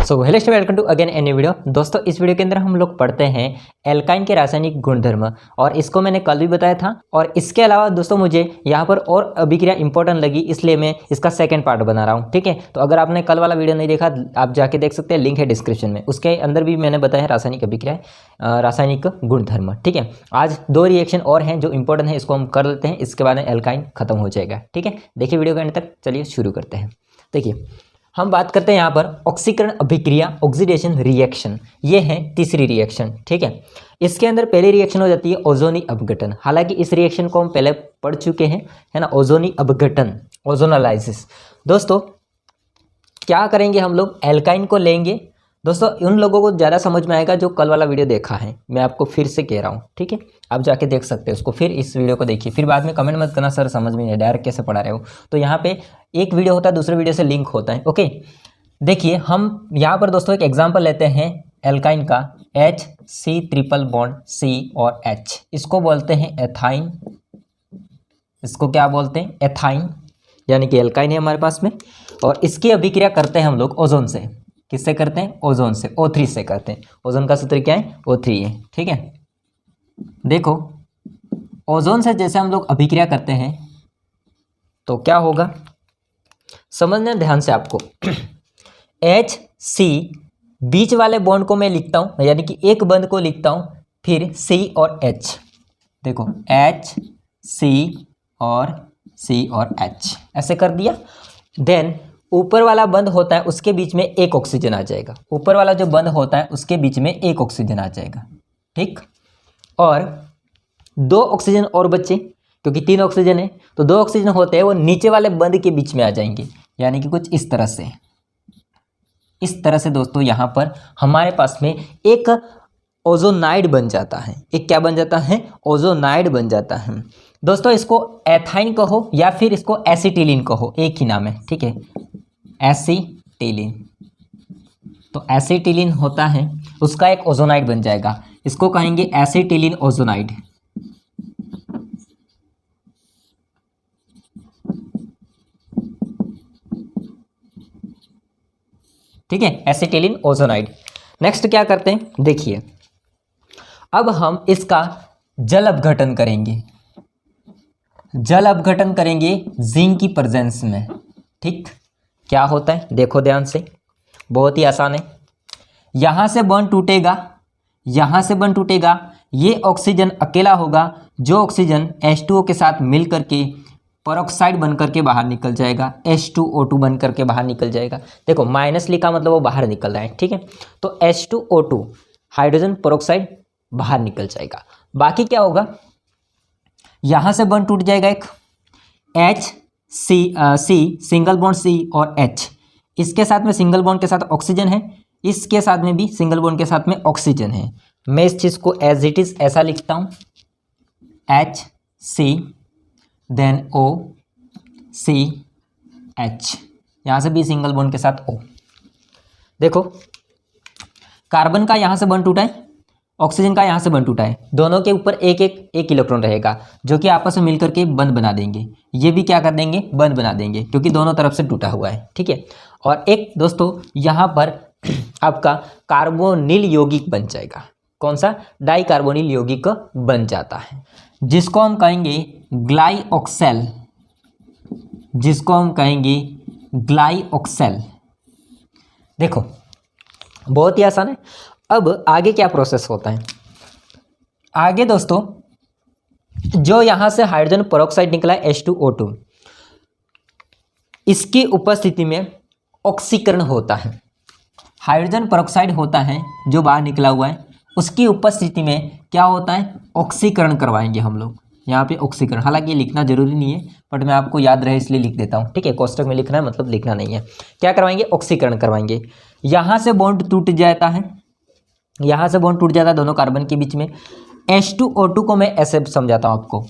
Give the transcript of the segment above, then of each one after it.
So hello student, welcome to again a new video. दोस्तों इस video के अंदर हम लोग पढ़ते हैं एल्काइन के रासायनिक गुणधर्म, और इसको मैंने कल भी बताया था। और इसके अलावा दोस्तों मुझे यहाँ पर और अभिक्रिया इंपॉर्टेंट लगी, इसलिए मैं इसका सेकंड पार्ट बना रहा हूँ। ठीक है, तो अगर आपने कल वाला वीडियो नहीं देखा आप जाके देख सकते हैं, लिंक है डिस्क्रिप्शन में। उसके अंदर भी मैंने बताया रासायनिक अभिक्रिया, रासायनिक गुणधर्म। ठीक है, आज दो रिएक्शन और हैं जो इंपॉर्टेंट है, इसको हम कर लेते हैं। इसके बाद में एल्काइन खत्म हो जाएगा। ठीक है, देखिए वीडियो के अंत तक। चलिए शुरू करते हैं। देखिए हम बात करते हैं यहाँ पर ऑक्सीकरण अभिक्रिया, ऑक्सीडेशन रिएक्शन। ये है तीसरी रिएक्शन। ठीक है, इसके अंदर पहली रिएक्शन हो जाती है ओजोनी अपघटन। हालांकि इस रिएक्शन को हम पहले पढ़ चुके हैं, है ना, ओजोनी अपघटन, ओजोनालाइसिस। दोस्तों क्या करेंगे हम लोग, एल्काइन को लेंगे। दोस्तों उन लोगों को ज़्यादा समझ में आएगा जो कल वाला वीडियो देखा है, मैं आपको फिर से कह रहा हूँ। ठीक है, आप जाके देख सकते हैं उसको, फिर इस वीडियो को देखिए, फिर बाद में कमेंट मत करना सर समझ में नहीं, डायरेक्ट कैसे पढ़ा रहे हो। तो यहाँ पे एक वीडियो होता है, दूसरे वीडियो से लिंक होता है। ओके, देखिए हम यहाँ पर दोस्तों एक एग्जाम्पल लेते हैं एल्काइन का, HC ट्रिपल बॉन्ड C और H। इसको बोलते हैं एथाइन। इसको क्या बोलते हैं, एथाइन, यानी कि एल्काइन है हमारे पास में। और इसकी अभिक्रिया करते हैं हम लोग ओजोन से। किससे करते हैं, ओजोन से, O3 से करते हैं। ओजोन का सूत्र क्या है, O3 है। ठीक है, देखो ओजोन से जैसे हम लोग अभिक्रिया करते हैं तो क्या होगा, समझना ध्यान से आपको। HC बीच वाले बॉन्ड को मैं लिखता हूं, यानी कि एक बंद को लिखता हूं, फिर C और H। देखो HC और C और H ऐसे कर दिया। देन ऊपर वाला बंद होता है, उसके बीच में एक ऑक्सीजन आ जाएगा। ऊपर वाला जो बंद होता है उसके बीच में एक ऑक्सीजन आ जाएगा। ठीक, और दो ऑक्सीजन और बचे, क्योंकि 3 ऑक्सीजन है तो 2 ऑक्सीजन होते हैं, वो नीचे वाले बंद के बीच में आ जाएंगे, यानी कि कुछ इस तरह से। इस तरह से दोस्तों यहाँ पर हमारे पास में एक ओजोनाइड बन जाता है। एक क्या बन जाता है, ओजोनाइड बन जाता है। दोस्तों इसको एथाइन कहो या फिर इसको एसिटिलीन कहो, एक ही नाम है। ठीक है, एसिटिलीन। तो एसिटिलीन होता है, उसका एक ओजोनाइड बन जाएगा, इसको कहेंगे एसिटिलीन ओजोनाइड। ठीक है, एसिटिलीन ओजोनाइड। नेक्स्ट क्या करते हैं, देखिए अब हम इसका जल अपघटन करेंगे। जल अपघटन करेंगे जिंक की प्रेजेंस में। ठीक, क्या होता है देखो ध्यान से, बहुत ही आसान है। यहां से बॉन्ड टूटेगा, यहां से बॉन्ड टूटेगा, ये ऑक्सीजन अकेला होगा, जो ऑक्सीजन H2O के साथ मिल करके पेरोक्साइड बन करके बाहर निकल जाएगा, H2O2 बन करके बाहर निकल जाएगा। देखो माइनस लिखा मतलब वो बाहर निकल रहा है। ठीक है, तो H2O2 हाइड्रोजन पेरोक्साइड बाहर निकल जाएगा। बाकी क्या होगा, यहां से बॉन्ड टूट जाएगा, एक C सिंगल बॉन्ड C और H, इसके साथ में सिंगल बॉन्ड के साथ ऑक्सीजन है, इसके साथ में भी सिंगल बॉन्ड के साथ में ऑक्सीजन है। मैं इस चीज को एज इट इज ऐसा लिखता हूं, HC देन OCH, यहां से भी सिंगल बॉन्ड के साथ O। देखो कार्बन का यहां से बॉन्ड टूटा है, ऑक्सीजन का यहाँ से बंद टूटा है, दोनों के ऊपर एक इलेक्ट्रॉन रहेगा, जो कि आपस में मिलकर के बंद बना देंगे। ये भी क्या कर देंगे, बंद बना देंगे, क्योंकि दोनों तरफ से टूटा हुआ है। ठीक है, और एक दोस्तों यहाँ पर आपका कार्बोनिल यौगिक बन जाएगा। कौन सा, डाई कार्बोनिल यौगिक बन जाता है, जिसको हम कहेंगे ग्लाइऑक्सेल। जिसको हम कहेंगे ग्लाइऑक्सेल। देखो बहुत ही आसान है। अब आगे क्या प्रोसेस होता है, आगे दोस्तों जो यहां से हाइड्रोजन पेरोक्साइड निकला है H2O2, इसकी उपस्थिति में ऑक्सीकरण होता है। हाइड्रोजन पेरोक्साइड होता है जो बाहर निकला हुआ है, उसकी उपस्थिति में क्या होता है, ऑक्सीकरण करवाएंगे हम लोग। यहाँ पे ऑक्सीकरण, हालांकि ये लिखना जरूरी नहीं है, बट मैं आपको याद रहे इसलिए लिख देता हूँ। ठीक है, कोष्टक में लिखना है मतलब लिखना नहीं है। क्या करवाएंगे, ऑक्सीकरण करवाएंगे। यहाँ से बॉन्ड टूट जाता है, यहाँ से बॉन्ड टूट जाता है दोनों कार्बन के बीच में। H2O2 को मैं ऐसे समझाता हूँ आपको,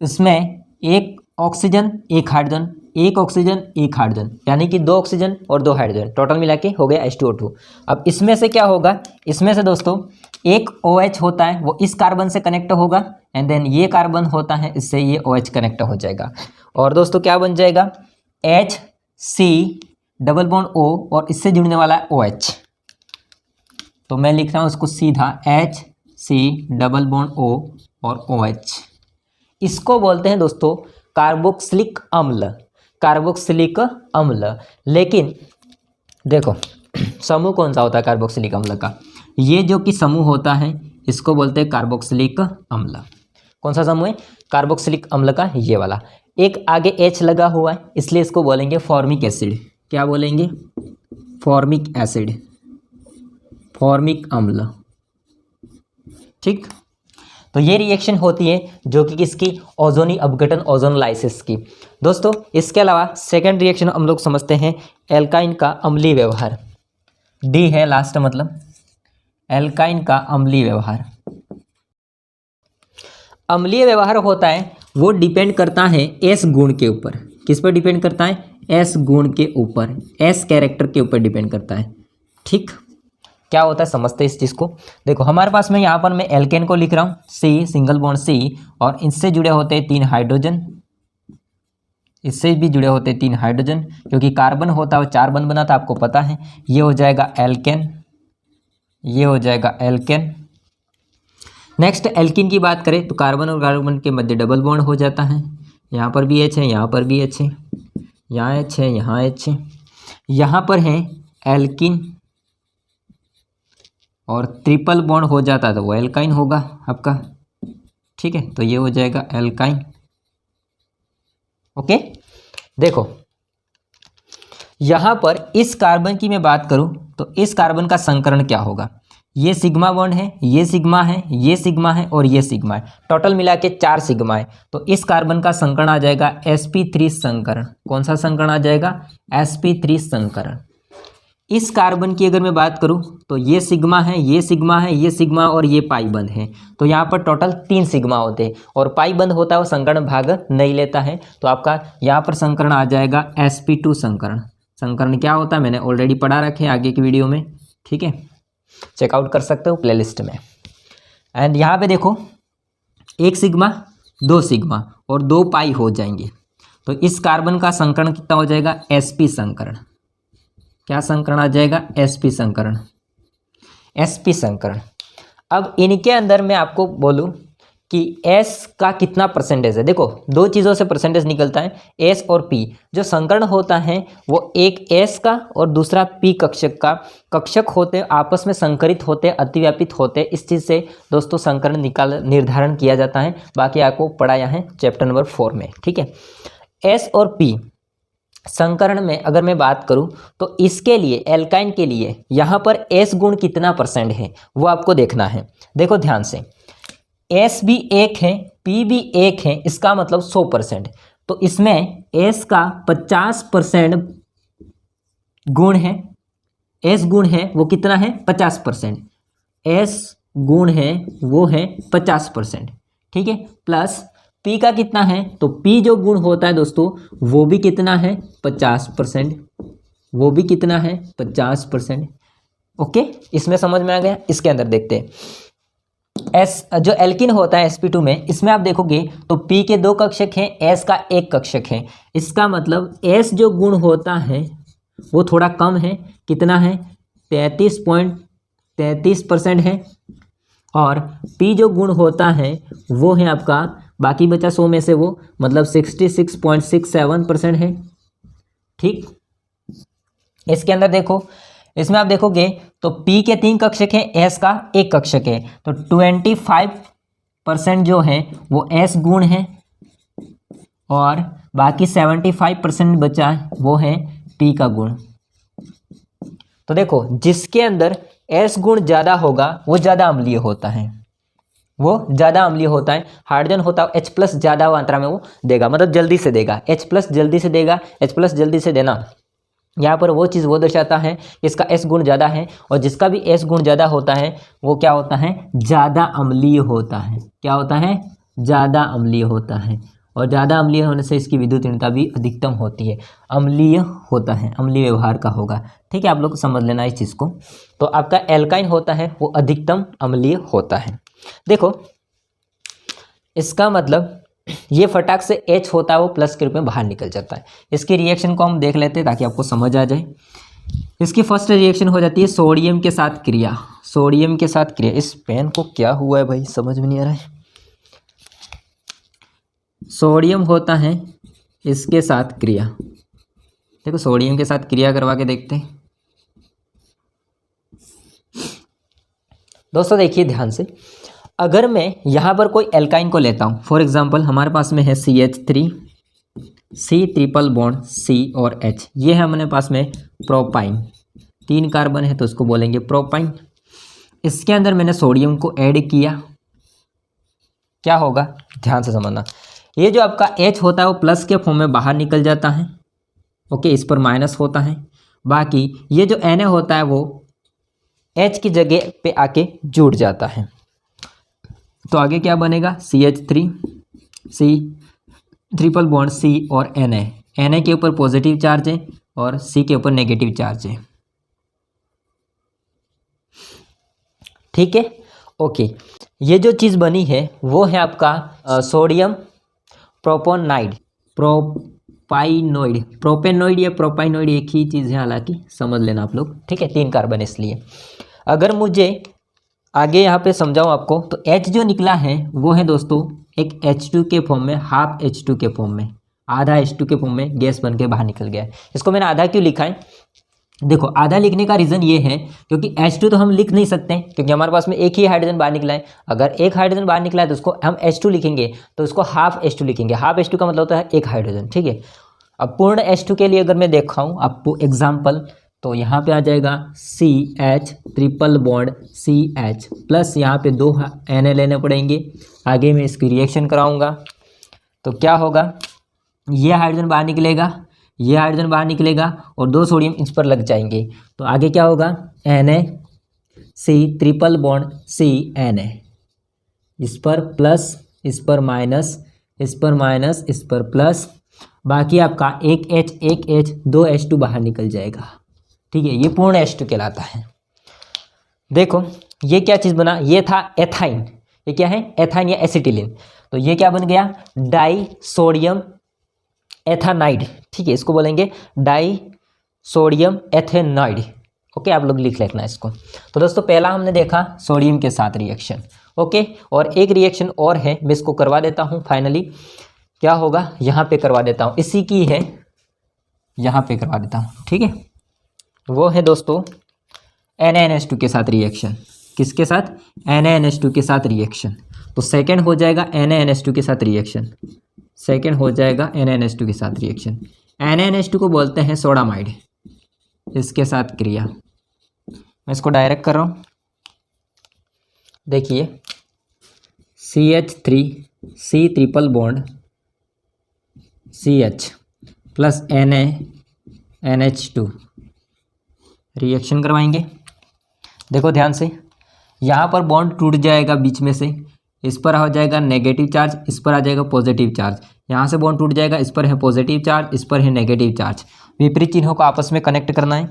इसमें एक ऑक्सीजन एक हाइड्रोजन, एक ऑक्सीजन एक हाइड्रोजन, यानी कि 2 ऑक्सीजन और 2 हाइड्रोजन, टोटल मिला के हो गया H2O2। अब इसमें से क्या होगा, इसमें से दोस्तों एक OH होता है, वो इस कार्बन से कनेक्ट होगा, एंड देन ये कार्बन होता है, इससे ये OH कनेक्ट हो जाएगा। और दोस्तों क्या बन जाएगा, HC डबल बॉन्ड O और इससे जुड़ने वाला है OH। तो मैं लिख रहा हूँ उसको सीधा HC डबल बॉन्ड O और OH। इसको बोलते हैं दोस्तों कार्बोक्सिलिक अम्ल, कार्बोक्सिलिक अम्ल। लेकिन देखो समूह कौन सा होता है कार्बोक्सिलिक अम्ल का, ये जो कि समूह होता है इसको बोलते हैं कार्बोक्सिलिक अम्ल। कौन सा समूह है कार्बोक्सिलिक अम्ल का, ये वाला। एक आगे H लगा हुआ है इसलिए इसको बोलेंगे फॉर्मिक एसिड। क्या बोलेंगे, फॉर्मिक एसिड, फॉर्मिक अम्ल। ठीक, तो ये रिएक्शन होती है जो कि किसकी, ओजोनी अपघटन, ओजोनलाइसिस की। दोस्तों इसके अलावा सेकंड रिएक्शन हम लोग समझते हैं एल्काइन का अम्लीय व्यवहार। डी है लास्ट, मतलब एल्काइन का अम्लीय व्यवहार। अम्लीय व्यवहार होता है वो डिपेंड करता है एस गुण के ऊपर। किस पर डिपेंड करता है, एस गुण के ऊपर, एस कैरेक्टर के ऊपर डिपेंड करता है। ठीक, क्या होता है समझते हैं इस चीज़ को। देखो हमारे पास में यहाँ पर मैं एल्केन को लिख रहा हूँ C सिंगल बॉन्ड C, और इससे जुड़े होते हैं 3 हाइड्रोजन, इससे भी जुड़े होते हैं 3 हाइड्रोजन, क्योंकि कार्बन होता है वो 4 बंध बना था, आपको पता है। ये हो जाएगा एल्केन, ये हो जाएगा एल्केन। नेक्स्ट एल्किन की बात करें तो कार्बन और कार्बन के मध्य डबल बॉन्ड हो जाता है। यहाँ पर भी H है, यहाँ पर भी H है, यहाँ H है, यहाँ H है, यहाँ पर है एल्किन, और ट्रिपल बॉन्ड हो जाता है तो वो एल्काइन होगा आपका। ठीक है, तो ये हो जाएगा एल्काइन। ओके, देखो यहाँ पर इस कार्बन की मैं बात करूँ तो इस कार्बन का संकरण क्या होगा, ये सिग्मा बॉन्ड है, ये सिग्मा है, ये सिग्मा है और ये सिग्मा है, टोटल मिला के 4 सिग्मा है। तो इस कार्बन का संकरण आ जाएगा sp3 संकरण। कौन सा संकरण आ जाएगा, sp3 संकरण। इस कार्बन की अगर मैं बात करूं तो ये सिग्मा है, ये सिग्मा है, ये सिग्मा और ये पाई बंध है, तो यहाँ पर टोटल 3 सिग्मा होते हैं, और पाई बंध होता है वो संकरण भाग नहीं लेता है, तो आपका यहाँ पर संकरण आ जाएगा sp2 संकरण। संकरण क्या होता है मैंने ऑलरेडी पढ़ा रखे हैं आगे की वीडियो में, ठीक है, चेकआउट कर सकते हो प्लेलिस्ट में। एंड यहाँ पे देखो 1 सिग्मा 2 सिग्मा और 2 पाई हो जाएंगे, तो इस कार्बन का संकरण कितना हो जाएगा, sp संकरण। क्या संकरण आ जाएगा, sp संकरण, sp संकरण। अब इनके अंदर मैं आपको बोलूं कि S का कितना परसेंटेज है। देखो 2 चीज़ों से परसेंटेज निकलता है, S और P। जो संकरण होता है वो एक S का और दूसरा P कक्षक का, कक्षक होते आपस में संकरित होते, अतिव्यापित होते, इस चीज़ से दोस्तों संकरण निर्धारण किया जाता है। बाकी आपको पढ़ाया है चैप्टर नंबर 4 में, ठीक है। S और P संकरण में अगर मैं बात करूं तो इसके लिए एल्काइन के लिए यहाँ पर S गुण कितना परसेंट है वो आपको देखना है। देखो ध्यान से, S भी 1 है, P भी 1 है, इसका मतलब 100%। तो इसमें S का 50% गुण है, S गुण है वो कितना है 50%, S गुण है वो है 50%, ठीक है। प्लस P का कितना है, तो P जो गुण होता है दोस्तों वो भी कितना है 50%, वो भी कितना है 50%। ओके, इसमें समझ में आ गया। इसके अंदर देखते हैं S जो एल्किन होता है sp2 में, इसमें आप देखोगे तो P के 2 कक्षक हैं, S का 1 कक्षक है। इसका मतलब S जो गुण होता है वो थोड़ा कम है, कितना है 33.33% है, और P जो गुण होता है वो है आपका, बाकी बचा 100 में से वो मतलब 66.67% है, ठीक। इसके अंदर देखो, इसमें आप देखोगे तो P के 3 कक्षक हैं, S का 1 कक्षक है, तो 25% जो है वो S गुण है, और बाकी 75% बचा वो है P का गुण। तो देखो जिसके अंदर S गुण ज़्यादा होगा वो ज़्यादा अम्लीय होता है, वो ज़्यादा अम्लीय होता है। हाइड्रोजन होता है H+ ज़्यादा मात्रा में वो देगा, मतलब जल्दी से देगा, H+ जल्दी से देगा, H+ जल्दी से देना। यहाँ पर वो चीज़ वो दर्शाता है इसका S गुण ज़्यादा है, और जिसका भी S गुण ज़्यादा होता है वो क्या होता है, ज़्यादा अम्लीय होता है। क्या होता है, ज़्यादा अम्लीय होता है, और ज़्यादा अम्लीय होने से इसकी विद्युतीयता भी अधिकतम होती है, अम्लीय होता है, अम्लीय व्यवहार का होगा, ठीक है। आप लोग समझ लेना इस चीज़ को। तो आपका एल्काइन होता है वो अधिकतम अम्लीय होता है। देखो इसका मतलब ये फटाक से H होता है वो प्लस के रूप में बाहर निकल जाता है। इसकी रिएक्शन को हम देख लेते हैं ताकि आपको समझ आ जाए। इसकी फर्स्ट रिएक्शन हो जाती है सोडियम के साथ क्रिया। सोडियम के साथ क्रिया। इस पेन को क्या हुआ है भाई, समझ में नहीं आ रहा है। सोडियम होता है इसके साथ क्रिया। देखो सोडियम के साथ क्रिया करवा के देखते हैं। दोस्तों देखिए ध्यान से, अगर मैं यहाँ पर कोई एल्काइन को लेता हूँ, फॉर एग्जांपल हमारे पास में है CH3, C triple bond C और H, ये है हमारे पास में प्रोपाइन, 3 कार्बन है तो उसको बोलेंगे प्रोपाइन। इसके अंदर मैंने सोडियम को ऐड किया, क्या होगा ध्यान से समझना। ये जो आपका H होता है वो प्लस के फॉर्म में बाहर निकल जाता है, ओके, इस पर माइनस होता है। बाकी ये जो Na होता है वो H की जगह पे आके जुड़ जाता है। तो आगे क्या बनेगा, CH3, C triple bond C और Na के ऊपर पॉजिटिव चार्ज है और C के ऊपर नेगेटिव चार्ज है। ठीक है, ओके। ये जो चीज़ बनी है वो है आपका सोडियम प्रोपोनाइड, प्रोपेनोइड या प्रोपाइनोइड एक ही चीज़ है, हालांकि समझ लेना आप लोग, ठीक है, 3 कार्बन इसलिए। अगर मुझे आगे यहाँ पे समझाऊँ आपको, तो H जो निकला है वो है दोस्तों एक H2 के फॉर्म में, हाफ H2 के फॉर्म में, आधा H2 के फॉर्म में गैस बन के बाहर निकल गया है। इसको मैंने आधा क्यों लिखा है, देखो आधा लिखने का रीज़न ये है क्योंकि H2 तो हम लिख नहीं सकते क्योंकि हमारे पास में एक ही हाइड्रोजन बाहर निकला है। अगर एक हाइड्रोजन बाहर निकला है तो उसको हम H2 लिखेंगे, तो उसको हाफ H2 लिखेंगे। हाफ H2 का मतलब होता है एक हाइड्रोजन, ठीक है। अब पूर्ण H2 के लिए अगर मैं दिखाऊं आपको एग्जाम्पल, तो यहाँ पे आ जाएगा CH triple bond CH plus यहाँ पे 2 Na लेने पड़ेंगे। आगे मैं इसकी रिएक्शन कराऊंगा तो क्या होगा, ये हाइड्रोजन बाहर निकलेगा, ये हाइड्रोजन बाहर निकलेगा और 2 सोडियम इस पर लग जाएंगे। तो आगे क्या होगा, NaC ट्रिपल बॉन्ड CNa, इस पर प्लस, इस पर माइनस, इस पर माइनस, इस पर प्लस, बाकी आपका एक H 2 H2 बाहर निकल जाएगा, ठीक है। ये पूर्ण H2 कहलाता है। देखो ये क्या चीज़ बना, ये था एथाइन, ये क्या है एथाइन या एसिटिलीन, तो ये क्या बन गया, डाई सोडियम एथानाइड, ठीक है, इसको बोलेंगे डाई सोडियम एथेनाइड, ओके, आप लोग लिख लेना इसको। तो दोस्तों पहला हमने देखा सोडियम के साथ रिएक्शन, ओके, और एक रिएक्शन और है, मैं इसको करवा देता हूँ फाइनली। क्या होगा, यहाँ पे करवा देता हूँ, इसी की है, यहाँ पे करवा देता हूँ, ठीक है। वो है दोस्तों NaNH2 के साथ रिएक्शन, किसके साथ, NaNH2 के साथ रिएक्शन। तो सेकंड हो जाएगा NaNH2 के साथ रिएक्शन, सेकंड हो जाएगा NaNH2 के साथ रिएक्शन। NaNH2 को बोलते हैं सोडामाइड, इसके साथ क्रिया। मैं इसको डायरेक्ट कर रहा हूँ, देखिए CH3 C triple bond CH plus NaNH2 reaction करवाएंगे। देखो ध्यान से, यहाँ पर बॉन्ड टूट जाएगा बीच में से, इस पर हो जाएगा नेगेटिव चार्ज, इस पर आ जाएगा पॉजिटिव चार्ज, यहाँ से बॉन्ड टूट जाएगा, इस पर है पॉजिटिव चार्ज, इस पर है नेगेटिव चार्ज, विपरीत चिन्हों को आपस में कनेक्ट करना है।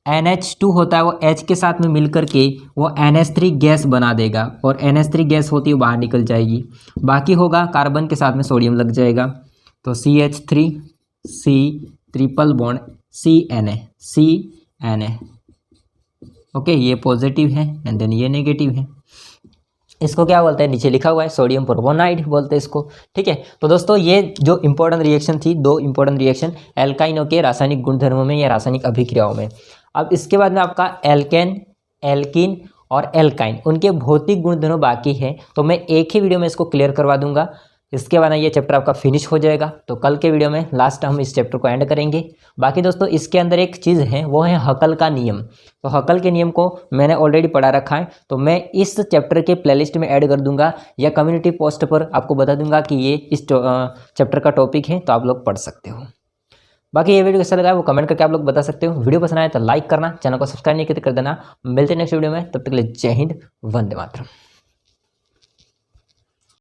NH2 होता है वो H के साथ में मिल करके वो NH3 गैस बना देगा और NH3 गैस होती है बाहर निकल जाएगी, बाकी होगा कार्बन के साथ में सोडियम लग जाएगा। तो CH3 C triple bond CNa, okay, ये पॉजिटिव है एंड देन ये नेगेटिव है। इसको क्या बोलते हैं, नीचे लिखा हुआ है सोडियम प्रोपोनाइड बोलते हैं इसको, ठीक है। तो दोस्तों ये जो इंपॉर्टेंट रिएक्शन थी, 2 इंपॉर्टेंट रिएक्शन एल्काइनों के रासायनिक गुणधर्मों में या रासायनिक अभिक्रियाओं में। अब इसके बाद में आपका एल्केन, एल्कीन और एल्काइन, उनके भौतिक गुणधर्म बाकी है, तो मैं एक ही वीडियो में इसको क्लियर करवा दूंगा। इसके बाद ये चैप्टर आपका फिनिश हो जाएगा, तो कल के वीडियो में लास्ट हम इस चैप्टर को एंड करेंगे। बाकी दोस्तों इसके अंदर एक चीज़ है, वो है हकल का नियम। तो हकल के नियम को मैंने ऑलरेडी पढ़ा रखा है, तो मैं इस चैप्टर के प्लेलिस्ट में ऐड कर दूंगा या कम्युनिटी पोस्ट पर आपको बता दूंगा कि ये इस चैप्टर का टॉपिक है, तो आप लोग पढ़ सकते हो। बाकी ये वीडियो कैसा लगा वो कमेंट करके आप लोग बता सकते हो। वीडियो पसंद आए तो लाइक करना, चैनल को सब्सक्राइब नहीं कर देना। मिलते हैं नेक्स्ट वीडियो में, तब तक के लिए जय हिंद, वंदे मातरम।